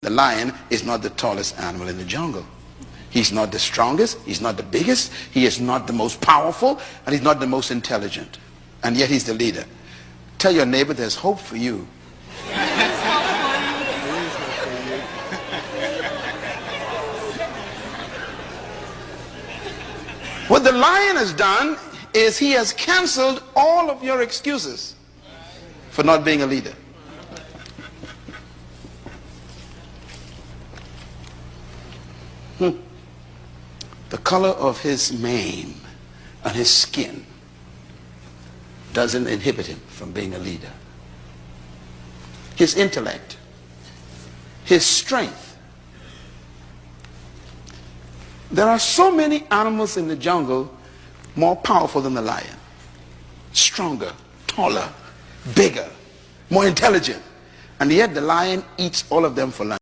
The lion is not the tallest animal in the jungle. He's not the strongest, he's not the biggest, he is not the most powerful, and he's not the most intelligent. And yet he's the leader. Tell your neighbor there's hope for you. What the lion has done is he has canceled all of your excuses for not being a leader. The color of his mane and his skin doesn't inhibit him from being a leader. His intellect, his strength. There are so many animals in the jungle more powerful than the lion. Stronger, taller, bigger, more intelligent. And yet the lion eats all of them for lunch.